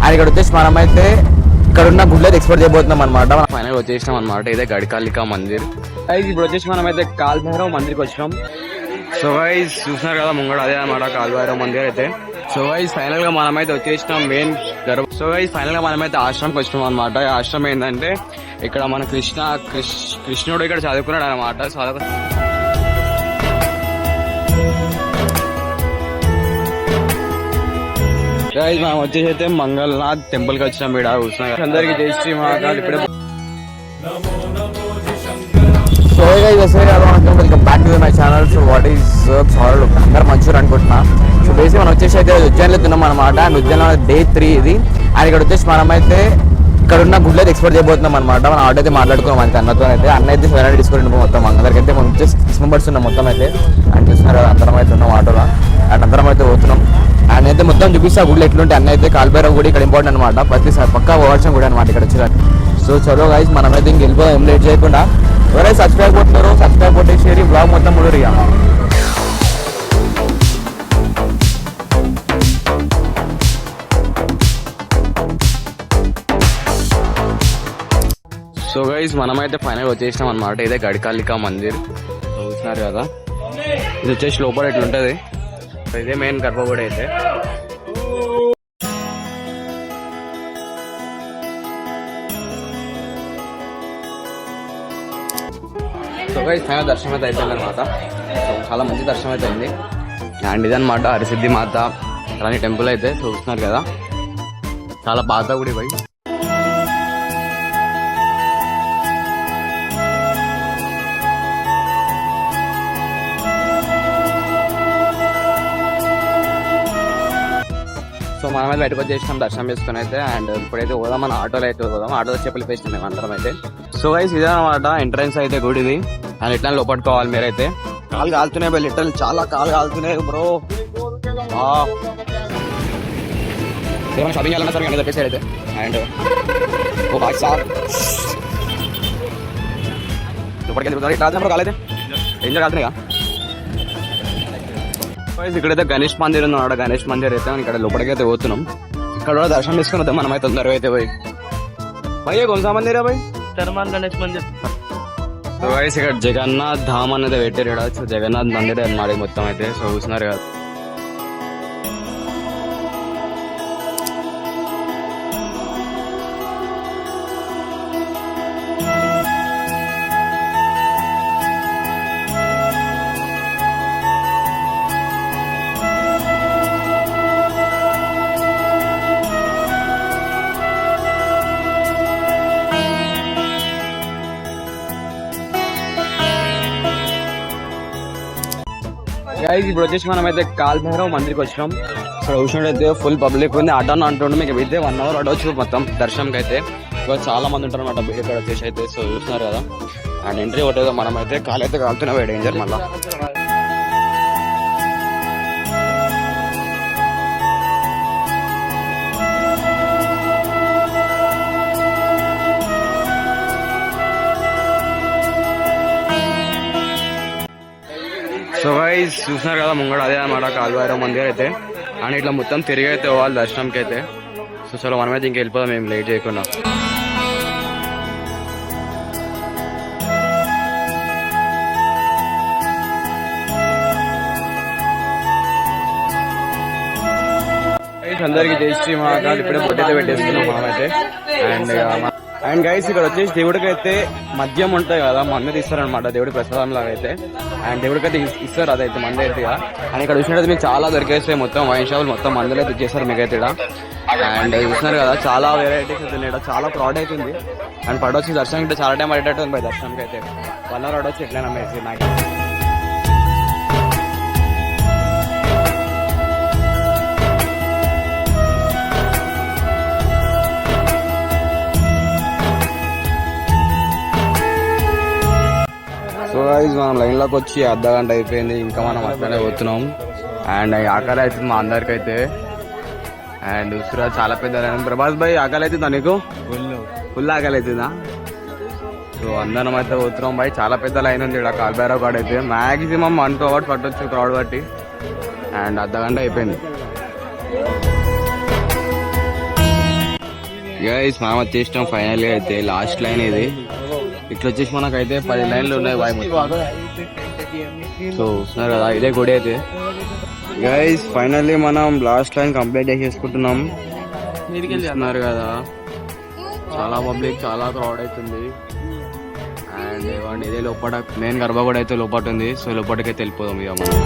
And ఇక్కడ వచ్చేసి మనమైతే ఇక్కడ ఉన్న గుడ్లు అయితే ఎక్స్ప్లోర్ చేయబోతున్నాం అనమాట. ఫైనల్ వచ్చేసినాం అనమాట. ఇదే గడికాలికా మందిర్. ఇప్పుడు వచ్చేసి మనమైతే కాల్ భైరవ్ మందిర్కి వచ్చినాం. సో గైస్ చూస్తున్నారు కదా ముంగడ అదే అనమాట కాల్ భైరవ్ మందిర్ అయితే. సో గైస్ ఫైనల్ గా మనమైతే వచ్చేసినాం మెయిన్ గర్భ. సో గైస్ ఫైనల్ గా మనమైతే ఆశ్రమంకి వచ్చినాం అనమాట. ఆశ్రమం ఏంటంటే ఇక్కడ మన కృష్ణుడు ఇక్కడ చదువుకున్నాడు అనమాట. మనం వచ్చేసి అయితే మంగళనాథ్ టెంపుల్ కి వచ్చినాం. ఇక్కడ కూర్చున్నాం. అందరికి జై శ్రీ మహాకాల్. ఇప్పుడే so guys welcome back to my channel. So what is అందరు మంచిగా అనుకుంటున్నా. సో బేసిక్ మనం వచ్చేసి అయితే ఉజ్జయిన్లో తిన్నాం అనమాట. అండ్ ఉజ్జయిన్లో డే 3 ఇది. అండ్ ఇక్కడ వచ్చేసి మనమైతే ఇక్కడ ఉన్న గుడ్లు అయితే ఎక్స్ప్లోర్ చేయబోతున్నాం అనమాట. మనం ఆర్డర్ అయితే మాట్లాడుకున్నాం అంతే అన్నతో అయితే. అన్న అయితే 700 డిస్కౌంట్ మొత్తం అందరికి అయితే మనం వచ్చేసి 6 మెంబర్స్ ఉన్నాం మొత్తం అయితే. అండ్ చూస్తున్నారు అందరం అయితే ఉన్నాం ఆటోలో. అండ్ అందరం అయితే పోతున్నాం. అండ్ అయితే మొత్తం చూపిస్తా గుళ్ళు ఎట్లుంటే. అన్న అయితే కాల్ భైరవ్ కూడా ఇక్కడ ఇంపార్టెంట్ అనమాట. ప్రతిసారి పక్కా పోవాల్సిన కూడా అనమాట ఇక్కడ వచ్చేదాన్ని. సో చలో గైస్ మనమైతే ఇంక వెళ్ళిపోదాం ఏం లేట్ చేయకుండా. ఎవరైతే సబ్స్క్రైబ్ కొట్టున్నారో సబ్స్క్రైబ్ కొట్టేసి బ్లాగ్ మొత్తం ముడరు ఇక. సో గైస్ మనమైతే ఫైనల్ వచ్చేసినాం అనమాట. ఇదే గడికాలికా మందిర్ చూస్తున్నారు కదా. ఇది వచ్చేసి లోపల ఎట్లుంటది. ఇదే మెయిన్ గర్భగుడి అయితే. సో గైస్ ఫైనల్ దర్శనం అయితే అయిపోయింది అనమాట. సో చాలా మంచి దర్శనం అయితే అయింది. అండ్ ఇదనమాట హరిసిద్ధి మాత రాణి టెంపుల్ అయితే చూస్తున్నారు కదా. చాలా పాత గుడి పోయి. సో మనమైతే బయటకు వచ్చేసినాం దర్శనం చేసుకుని అయితే. అండ్ ఇప్పుడైతే పోదాం మన ఆటోలో అయితే పోదాం. ఆటోలో చెప్పలు వేసినాం మేము అందరం అయితే. సో గైస్ ఇదే అనమాట ఎంట్రన్స్ అయితే గుడిది. అండ్ ఇట్లా లోపట్టుకోవాలి మీరైతే. కాలు కాలుతున్నాయి బై లిటరల్ చాలా కాలు కాలుతున్నాయి బ్రో. ఏమైనా షాపింగ్ చేయాలన్నా సరే కానీ చెప్పేసాడు అయితే. అండ్ ఓ బాయ్ సార్ లోపలికి వెళ్ళి కాలేదు కాలేదు ఎంజాయ్ కాలుతున్నాయిగా. ఇక్కడైతే గణేష్ మందిర్ ఉన్నాడు. గణేష్ మందిర్ అయితే ఇక్కడ లోపలికి అయితే పోతున్నాం. ఇక్కడ కూడా దర్శనం చేసుకుని వద్దాం మనం అయితే తొందరగా అయితే పోయి. భయ్య కొంసా మందిరా భయ్ చర్మాన్ గణేష్ మందిర్. సో గైస్ ఇక్కడ జగన్నాథ్ ధామ్ అనేది పెట్టారు ఇక్కడ. సో జగన్నాథ్ మందిర్ అన్నమాట మొత్తం అయితే. సో చూస్తున్నారు కదా. గైస్ ఇప్పుడు వచ్చేసి మనం అయితే కాల్ భైరవ్ మందిర్కి వచ్చినాం. సో చూసినట్టయితే ఫుల్ పబ్లిక్ ఉంది. అడ్డాను అంటుండే మీకు అయితే 1 అవర్ అడవచ్చు మొత్తం దర్శనంకి అయితే. చాలా మంది ఉంటారు అనమాట ఇక్కడ వచ్చేసి అయితే. సో చూస్తున్నారు కదా. అండ్ ఎంట్రీ కొట్టేదో మనం అయితే కాలు అయితే కాలుతున్నాయి డేంజర్ మళ్ళా. సో గైస్ చూస్తున్నారు కదా ముంగడ అదే అనమాట కాల్ భైరవ్ మందిర్ అయితే. అండ్ ఇట్లా మొత్తం తిరిగి అయితే పోవాలి దర్శనంకి అయితే. సో చలో మనమైతే ఇంక వెళ్ళిపోదాం మేము లేట్ చేయకుండా. అందరికి జై శ్రీ మహాకాల్. ఇప్పుడే పొట్టైతే పెట్టేస్తున్నాం మనమైతే. అండ్ గైస్ ఇక్కడ వచ్చేసి దేవుడికి అయితే మద్యం ఉంటాయి కదా మందు ఇస్తారనమాట దేవుడి ప్రసాదం లాగా అయితే. అండ్ దేవుడికి అయితే ఇస్తారు అదైతే మంది అయితే. అండ్ ఇక్కడ చూసినట్టు మీకు చాలా దొరికేస్తాయి మొత్తం వైన్ షాపులు మొత్తం మందులు అయితే ఇచ్చేస్తారు మీకైతే ఇక్కడ. అండ్ చూస్తున్నారు కదా చాలా వెరైటీస్ అయితే ఇక్కడ చాలా క్రౌడ్ అవుతుంది. అండ్ పడవచ్చు దర్శనం అయితే చాలా టైం పడేటట్టు ఉంది దర్శనంకి అయితే. 1 అవర్ పడవచ్చు ఎట్లయినా మేసి నాకు. సో గైస్ మనం లైన్ లోకి వచ్చి అర్ధగంట అయిపోయింది. ఇంకా మనం అట్లనే పోతున్నాం. అండ్ ఆకలి అవుతుంది మా అందరికైతే. అండ్ ఉసురా చాలా పెద్ద ప్రభాస్ భాయ్ ఆకలి అవుతుందా నీకు? ఫుల్ ఆకలి అవుతుందా? సో అందరం అయితే పోతున్నాం భాయ్. చాలా పెద్ద లైన్ ఉంది ఇక్కడ కాల్ భైరవ్ కాడ అయితే. మాక్సిమం 1 2 అవర్స్ పట్టొచ్చు క్రౌడ్ బట్టి. అండ్ అర్ధగంట అయిపోయింది. గైస్ మనం వచ్చేసినాం ఫైనల్ గా అయితే లాస్ట్ లైన్ ఇది. ఇట్లా వచ్చేసి మనకైతే 10 లైన్లు ఉన్నాయి బాయ్ మొత్తం. సో చూస్తున్నారు కదా ఇదే గుడి అయితే. గైస్ ఫైనల్లీ మనం లాస్ట్ లైన్ కంప్లీట్ చేసేసుకుంటున్నాం. చూస్తున్నారు కదా చాలా పబ్లిక్, చాలా క్రౌడ్ అవుతుంది. అండ్ ఇవ్వండి ఇదే లోపల మెయిన్ గర్భగుడి అయితే లోపల ఉంది. సో లోపలికైతే వెళ్ళిపోదాం ఇక మనం.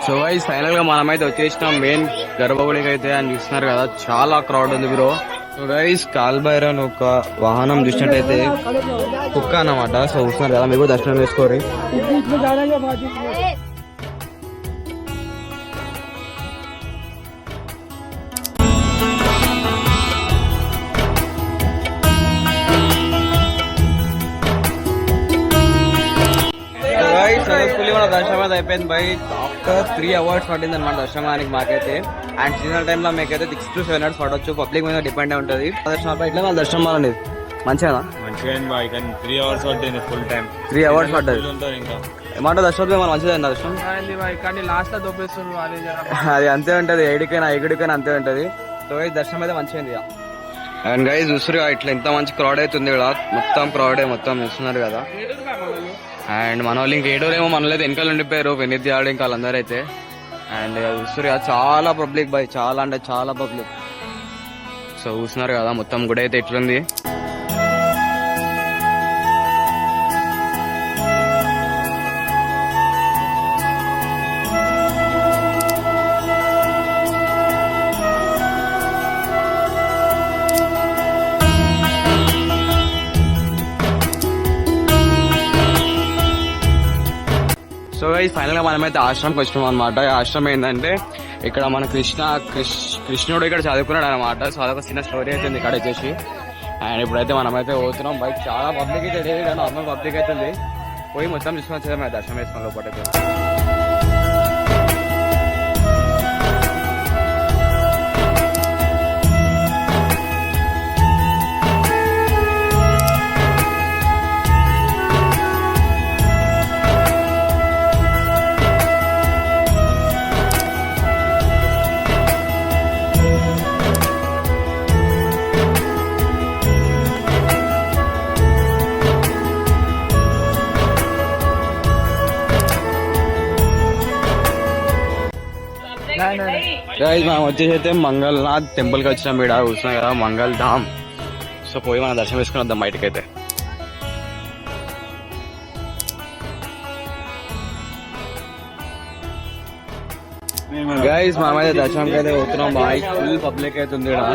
సో గైస్ ఫైనల్ గా మనమైతే వచ్చేసినాం మెయిన్ గర్భగుడికి అయితే. అని చూస్తున్నారు కదా చాలా క్రౌడ్ ఉంది బ్రో. సో గైస్ కాల్బైరన్ ఒక వాహనం చూసినట్టయితే కుక్క అన్నమాట. సో చూస్తున్నారు కదా మీకు దర్శనం చేసుకోరు. సక్సెస్ఫుల్లీ మన దర్శనం అయితే అయిపోయింది బై. ఆఫ్టర్ 3 అవర్స్ పట్టింది అనమాట దర్శనానికి మాకైతే. అండ్ సీజనల్ టైంలో మీకైతే 6 to 7 hours పడవచ్చు. పబ్లిక్ మీద డిపెండ్ అయి ఉంటుంది. దర్శనం ఇట్లా వాళ్ళ దర్శనం అనేది మంచిగా 3 hours పట్టింది ఫుల్ టైం. 3 hours పడ్డది ఇంకా ఏమంటే దర్శనం మన మంచిగా దర్శనం అది అంతే ఉంటది. ఎగుడికైనా అంతే ఉంటది. సో దర్శనం అయితే మంచిగా. అండ్ గైస్ చూస్తారు ఇట్లా ఎంత మంచి క్రౌడ్ అవుతుంది ఇక్కడ. మొత్తం క్రౌడ్ మొత్తం చూస్తున్నారు కదా. అండ్ మన వాళ్ళు ఇంక ఏడోరేమో మనలో వెనకాల ఉండిపోయారు వెనిద్ది ఆడు ఇంకా వాళ్ళందరూ అయితే. అండ్ చూస్తారు కదా చాలా పబ్లిక్ బై, చాలా అంటే చాలా పబ్లిక్. సో చూస్తున్నారు కదా మొత్తం గుడి అయితే ఎట్లుంది. సో గైస్ ఫైనల్ గా మనమైతే ఆశ్రమంకి వచ్చినాం అనమాట. ఆశ్రమం ఏంటంటే ఇక్కడ మన కృష్ణుడు ఇక్కడ చదువుకున్నాడు అనమాట. సో అదొక చిన్న స్టోరీ అవుతుంది ఇక్కడ వచ్చేసి. అండ్ ఇప్పుడైతే మనమైతే పోతున్నాం బైక్. చాలా పబ్లిక్ అయితే లేదు, నార్మల్ పబ్లిక్ అవుతుంది. పోయి మొత్తం చూసుకొని వచ్చేది దర్శనం వేసుకున్న లోపల. మనం వచ్చేసి అయితే మంగళనాథ్ టెంపుల్ కి వచ్చినాం. ఇక్కడ కూర్చున్నాం కదా మంగళ ధామ్. సో పోయి మనం దర్శనం వేసుకుని వద్దాం బయటకి అయితే. గైస్ మనమైతే దర్శనంకి అయితే పోతున్నాం బాయ్. ఫుల్ పబ్లిక్ అయితే ఉంది ఇక్కడ.